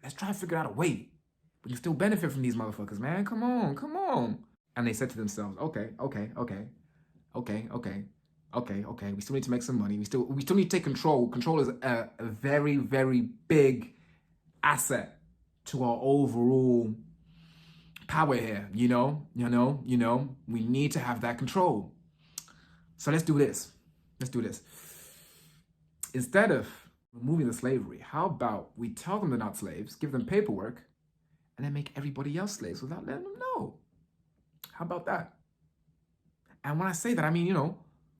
let's try and figure out a way we can still benefit from these motherfuckers, man. Come on. And they said to themselves, okay. We still need to make some money. We still need to take control. Control is a very, very big asset to our overall power here. You know. We need to have that control. So let's do this. Instead of removing the slavery, how about we tell them they're not slaves, give them paperwork, and then make everybody else slaves without letting them know? How about that? And when I say that, I mean,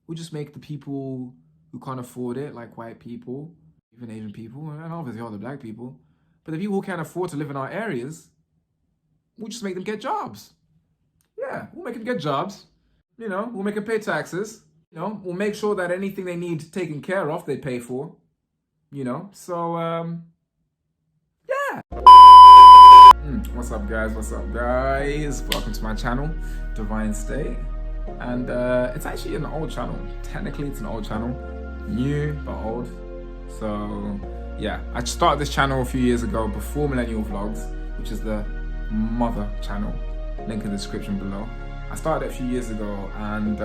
we just make the people who can't afford it, like white people, even Asian people, and obviously all the black people, but the people who can't afford to live in our areas, we'll just make them get jobs. Yeah, we'll make them get jobs. We'll make them pay taxes. We'll make sure that anything they need taken care of, they pay for. So, yeah. What's up, guys? Welcome to my channel, Divine State. And it's actually an old channel. Technically, it's an old channel. New, but old. So, yeah. I started this channel a few years ago before Millennial Vlogz, which is the mother channel. Link in the description below. I started it a few years ago, and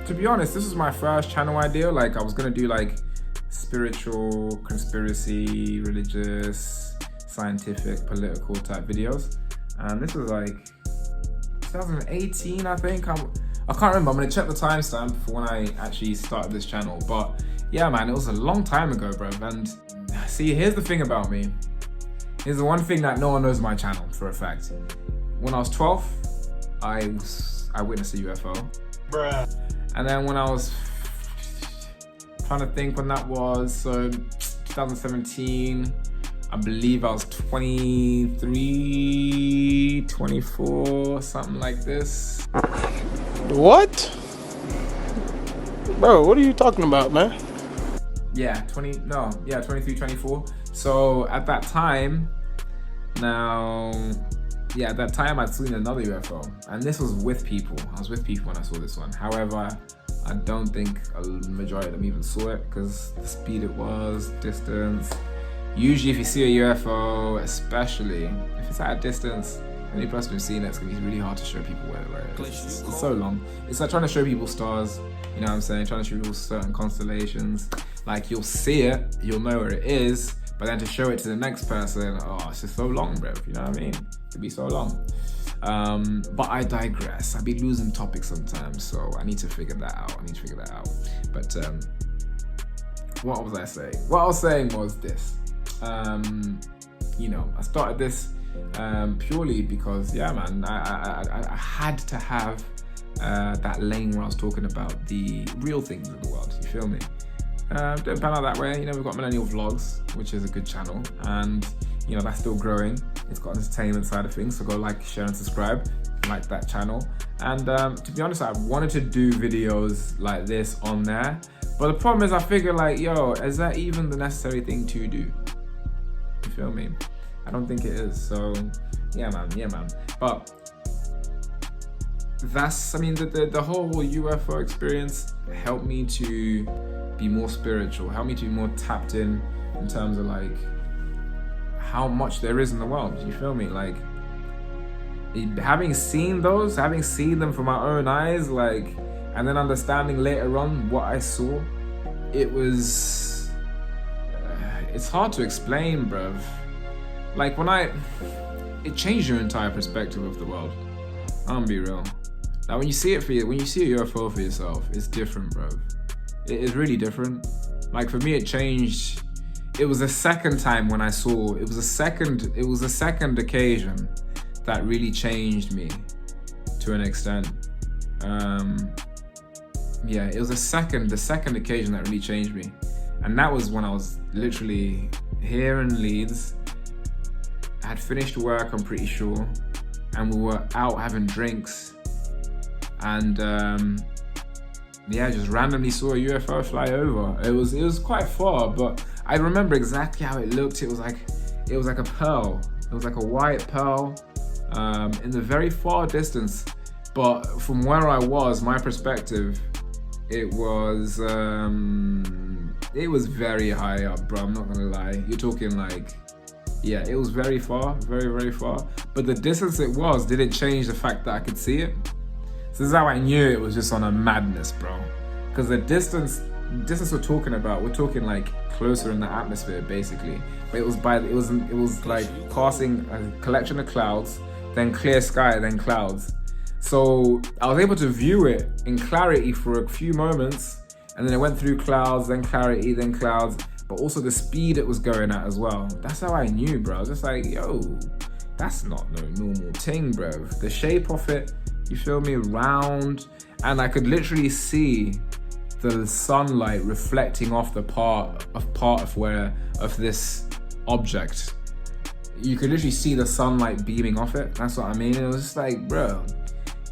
to be honest, this was my first channel idea. Like, I was gonna do like spiritual, conspiracy, religious, scientific, political type videos, and this was like 2018, I think. I can't remember. I'm gonna check the timestamp for when I actually started this channel. But yeah, man, it was a long time ago, bro. And see, here's the thing about me. Here's the one thing that no one knows my channel for a fact. When I was 12, I witnessed a UFO. Bruh. And then when I was trying to think when that was, so 2017, I believe I was 23, 24, something like this. What? Bro, what are you talking about, man? Yeah, 23, 24. So at that time, at that time I'd seen another UFO, and this was with people. I was with people when I saw this one. However, I don't think a majority of them even saw it because the speed it was, distance. Usually if you see a UFO, especially if it's at a distance, the only person who's seen it's gonna be really hard to show people where it is. It's so long. It's like trying to show people stars, you know what I'm saying? Trying to show people certain constellations. Like, you'll see it, you'll know where it is, but then to show it to the next person, oh, it's just so long, bro. You know what I mean? It could be so long. But I digress. I'd be losing topics sometimes, so I need to figure that out. But what was I saying? What I was saying was this. I started this purely because, yeah, man, I had to have that lane where I was talking about the real things in the world. You feel me? Didn't pan out that way. We've got Millennial Vlogz, which is a good channel, and that's still growing. It's got an entertainment side of things, so go like, share, and subscribe. Like that channel. And to be honest, I wanted to do videos like this on there, but the problem is, I figure like, yo, is that even the necessary thing to do? You feel me? I don't think it is. So yeah, man. But that's, I mean, the whole UFO experience helped me to be more spiritual, helped me to be more tapped in terms of like how much there is in the world. You feel me? Like, having seen them from my own eyes, like, and then understanding later on what I saw, it's hard to explain, bruv. Like, it changed your entire perspective of the world. I'm gonna be real. Like, when you see a UFO for yourself, it's different, bruv. It is really different. Like, for me, it changed. It was the second time when I saw, it was a second occasion that really changed me to an extent. Yeah, it was the second occasion that really changed me. And that was when I was literally here in Leeds. I had finished work, I'm pretty sure, and we were out having drinks, and yeah, just randomly saw a UFO fly over. It was quite far, but I remember exactly how it looked. It was like a pearl. It was like a white pearl in the very far distance. But from where I was, my perspective, it was very high up, bro. I'm not gonna lie. You're talking like Yeah, it was very far, very, very far. But the distance it was didn't change the fact that I could see it. So this is how I knew it was just on a madness, bro. Because the distance we're talking about, we're talking like closer in the atmosphere, basically. But it was like passing a collection of clouds, then clear sky, then clouds. So I was able to view it in clarity for a few moments, and then it went through clouds, then clarity, then clouds, but also the speed it was going at as well. That's how I knew, bro. I was just like, yo, that's not no normal thing, bro. The shape of it, you feel me, round, and I could literally see the sunlight reflecting off the part of this object. You could literally see the sunlight beaming off it. That's what I mean. It was just like, bro,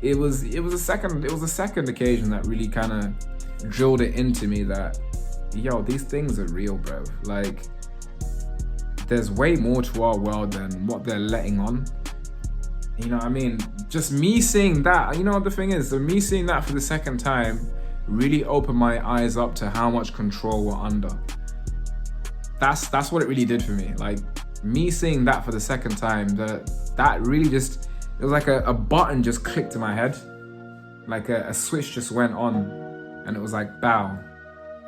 it was a second occasion that really kind of drilled it into me that, yo, these things are real, bro. Like, there's way more to our world than what they're letting on. You know what I mean? Just me seeing that, you know what the thing is? So me seeing that for the second time really opened my eyes up to how much control we're under. That's what it really did for me. Like, me seeing that for the second time, that really just, it was like a button just clicked in my head. Like a switch just went on, and it was like, bow.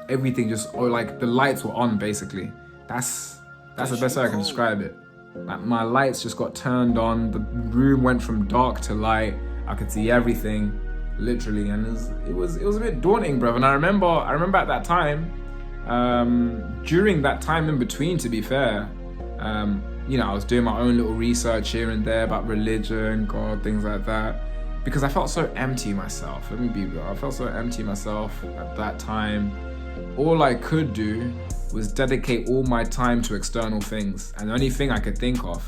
Everything just, or like the lights were on, basically. That's the best way I can describe it. Like, my lights just got turned on. The room went from dark to light. I could see everything, literally, and it was a bit daunting, bro. And I remember at that time, during that time in between, to be fair, you know, I was doing my own little research here and there about religion, God, things like that, because I felt so empty myself. Let me be real. I felt so empty myself at that time. All I could do was dedicate all my time to external things, and the only thing I could think of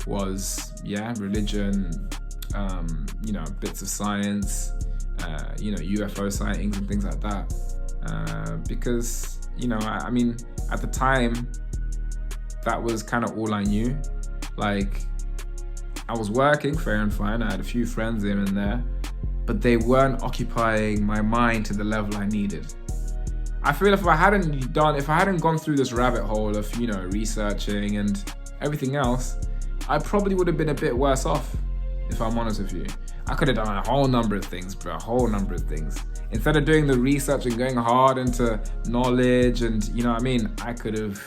was, yeah, religion, you know, bits of science, you know, UFO sightings and things like that, because, you know, I mean, at the time, that was kind of all I knew. Like, I was working fair and fine, I had a few friends here and there, but they weren't occupying my mind to the level I needed. I feel if I hadn't gone through this rabbit hole of, you know, researching and everything else, I probably would have been a bit worse off, if I'm honest with you. I could have done a whole number of things, bro, a whole number of things. Instead of doing the research and going hard into knowledge and, you know what I mean, I could have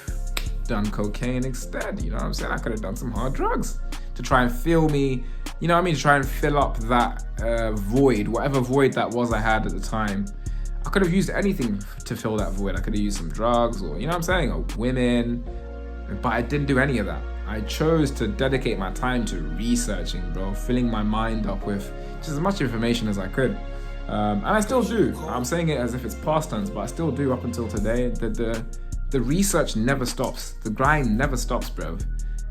done cocaine instead, you know what I'm saying? I could have done some hard drugs to try and fill me, you know what I mean, to try and fill up that void, whatever void that was I had at the time. I could have used anything to fill that void. I could have used some drugs, or, you know what I'm saying, or women, but I didn't do any of that. I chose to dedicate my time to researching, bro, filling my mind up with just as much information as I could. And I still do. I'm saying it as if it's past tense, but I still do up until today. The research never stops. The grind never stops, bro.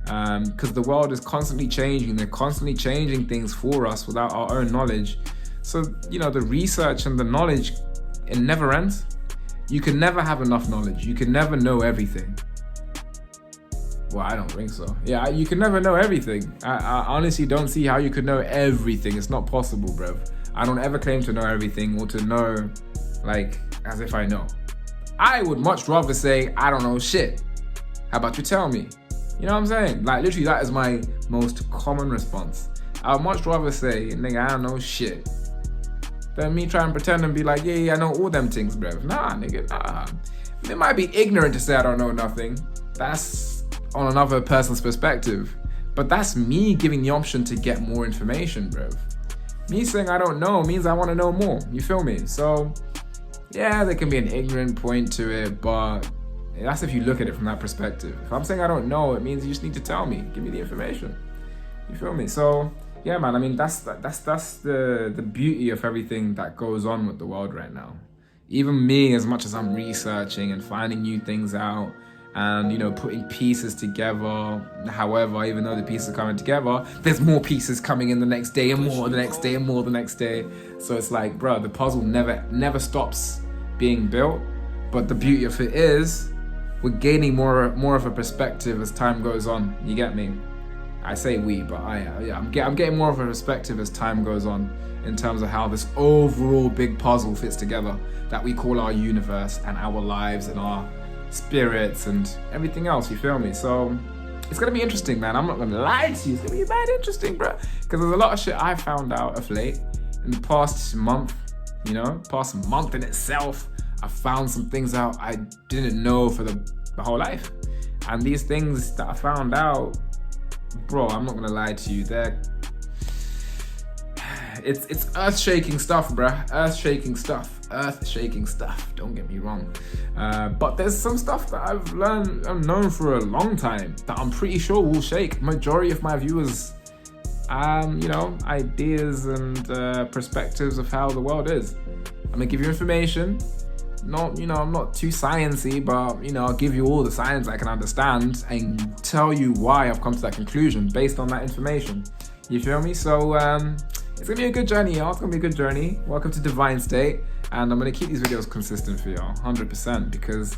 Because the world is constantly changing. They're constantly changing things for us without our own knowledge. So, you know, the research and the knowledge, it never ends. You can never have enough knowledge. You can never know everything. Well, I don't think so. Yeah, you can never know everything. I honestly don't see how you could know everything. It's not possible, bro. I don't ever claim to know everything or to know, like, as if I know. I would much rather say, I don't know shit. How about you tell me? You know what I'm saying? Like, literally, that is my most common response. I would much rather say, nigga, I don't know shit, than me try and pretend and be like, yeah, I know all them things, bruv. Nah, nigga, nah. It might be ignorant to say I don't know nothing. That's on another person's perspective. But that's me giving the option to get more information, bruv. Me saying I don't know means I want to know more. You feel me? So, yeah, there can be an ignorant point to it, but that's if you look at it from that perspective. If I'm saying I don't know, it means you just need to tell me. Give me the information. You feel me? So, yeah, man, I mean, that's the beauty of everything that goes on with the world right now. Even me, as much as I'm researching and finding new things out and, you know, putting pieces together, however, even though the pieces are coming together, there's more pieces coming in the next day and more the next day and more the next day. So it's like, bro, the puzzle never stops being built. But the beauty of it is we're gaining more of a perspective as time goes on. You get me? I say we, but I'm getting more of a perspective as time goes on in terms of how this overall big puzzle fits together that we call our universe and our lives and our spirits and everything else, you feel me? So it's gonna be interesting, man. I'm not gonna lie to you. It's gonna be bad interesting, bro. Because there's a lot of shit I found out of late in the past month. Past month in itself, I found some things out I didn't know for the whole life. And these things that I found out, bro, I'm not gonna lie to you, it's earth-shaking stuff, bruh. Earth-shaking stuff. Don't get me wrong. But there's some stuff that I've known for a long time that I'm pretty sure will shake majority of my viewers' ideas and perspectives of how the world is. I'm gonna give you information. I'm not too sciencey, but I'll give you all the science I can understand and tell you why I've come to that conclusion based on that information. You feel me? So it's gonna be a good journey, y'all. It's gonna be a good journey. Welcome to Divine State, and I'm gonna keep these videos consistent for y'all, 100%, because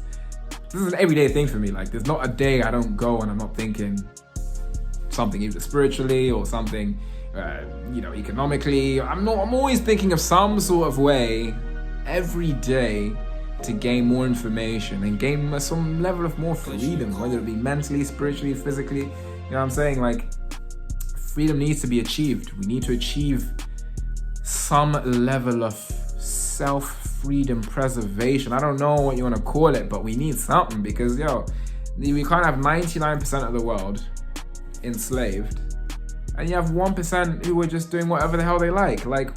this is an everyday thing for me. Like, there's not a day I don't go and I'm not thinking something either spiritually or something, economically. I'm always thinking of some sort of way every day to gain more information and gain some level of more freedom, whether it be mentally, spiritually, physically. You know what I'm saying? Like, freedom needs to be achieved. We need to achieve some level of self-freedom preservation. I don't know what you want to call it, but we need something, because we can't have 99% of the world enslaved and you have 1% who are just doing whatever the hell they like. Like,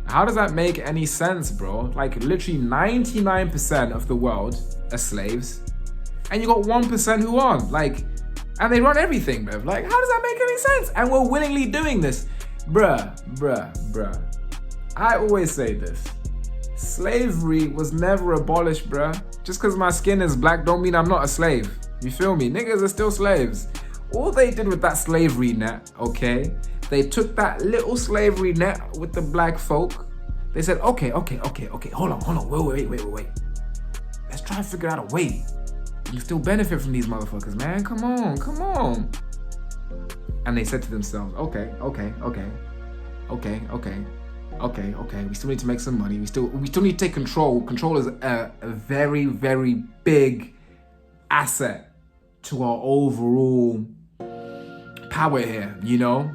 how does that make any sense, bro? Like, literally 99% of the world are slaves and you got 1% who aren't. Like, and they run everything, bruv. Like, how does that make any sense? And we're willingly doing this. Bruh. I always say this. Slavery was never abolished, bruh. Just because my skin is black don't mean I'm not a slave. You feel me? Niggas are still slaves. All they did with that slavery net, okay? They took that little slavery net with the black folk. They said, okay. Hold on. Wait. Let's try to figure out a way you still benefit from these motherfuckers, man. Come on. And they said to themselves, okay. We still need to make some money. We still need to take control. Control is a very, very big asset to our overall power here. You know.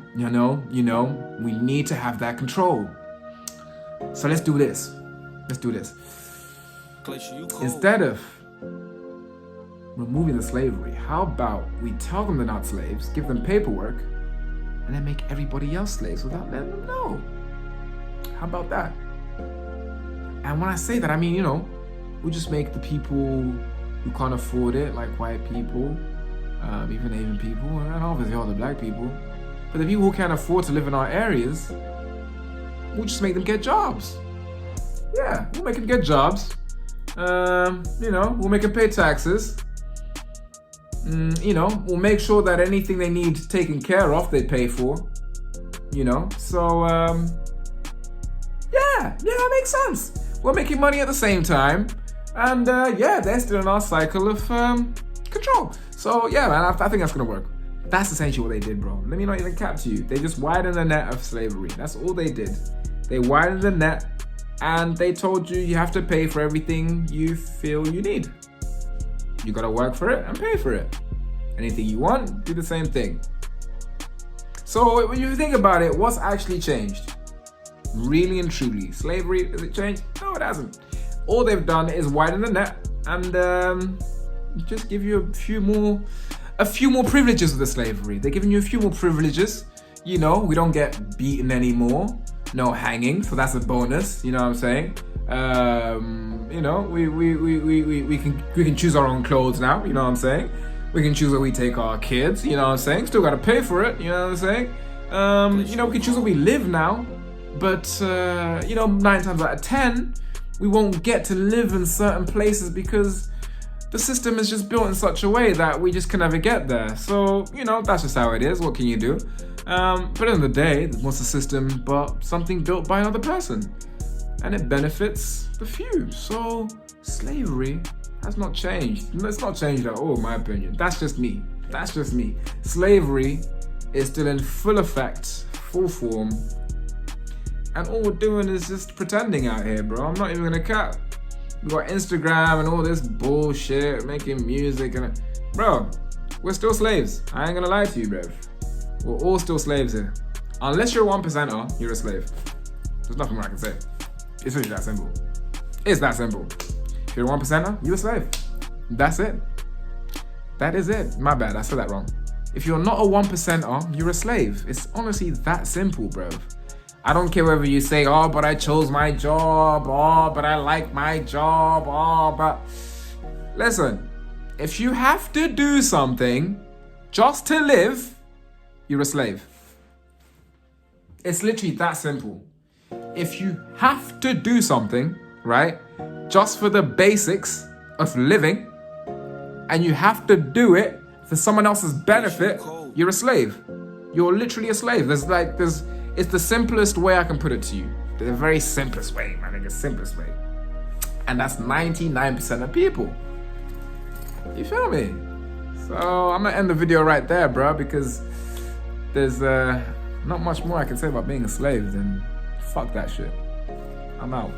We need to have that control. So let's do this. Instead of removing the slavery, how about we tell them they're not slaves, give them paperwork, and then make everybody else slaves without letting them know? How about that? And when I say that, I mean, we just make the people who can't afford it, like white people, even Asian people, and obviously all the black people, but the people who can't afford to live in our areas, we'll just make them get jobs. Yeah, we'll make them get jobs. We'll make them pay taxes. We'll make sure that anything they need taken care of, they pay for. So that makes sense. We're making money at the same time, and they're still in our cycle of control. So man, I think that's gonna work. That's essentially what they did, bro. Let me not even cap to you. They just widened the net of slavery. That's all they did. They widened the net, and they told you have to pay for everything you feel you need. You gotta work for it and pay for it. Anything you want, do the same thing. So when you think about it, what's actually changed? Really and truly, slavery, has it changed? No, it hasn't. All they've done is widen the net and just give you a few more privileges with the slavery. They're giving you a few more privileges. We don't get beaten anymore. No hanging, so that's a bonus. You know what I'm saying? We can choose our own clothes now. You know what I'm saying? We can choose where we take our kids. You know what I'm saying? Still gotta pay for it. You know what I'm saying? We can choose where we live now, but 9 times out of 10, we won't get to live in certain places because the system is just built in such a way that we just can never get there. So that's just how it is. What can you do? But at the end of the day, what's the system but something built by another person? And it benefits the few. So slavery has not changed. It's not changed at all, in my opinion. That's just me. Slavery is still in full effect, full form. And all we're doing is just pretending out here, bro. I'm not even gonna cap. We got Instagram and all this bullshit, making music and... Bro, we're still slaves. I ain't gonna lie to you, bruv. We're all still slaves here. Unless you're a 1%er, you're a slave. There's nothing more I can say. It's really that simple. It's that simple. If you're a 1%er, you're a slave. That's it. That is it. My bad, I said that wrong. If you're not a 1%er, you're a slave. It's honestly that simple, bruv. I don't care whether you say, oh, but I chose my job, oh, but I like my job, oh, but... Listen, if you have to do something just to live, you're a slave. It's literally that simple. If you have to do something, right, just for the basics of living, and you have to do it for someone else's benefit, you're a slave. You're literally a slave. It's the simplest way I can put it to you. The very simplest way, man, like the simplest way. And that's 99% of people. You feel me? So I'm gonna end the video right there, bro, because there's not much more I can say about being a slave than fuck that shit. I'm out.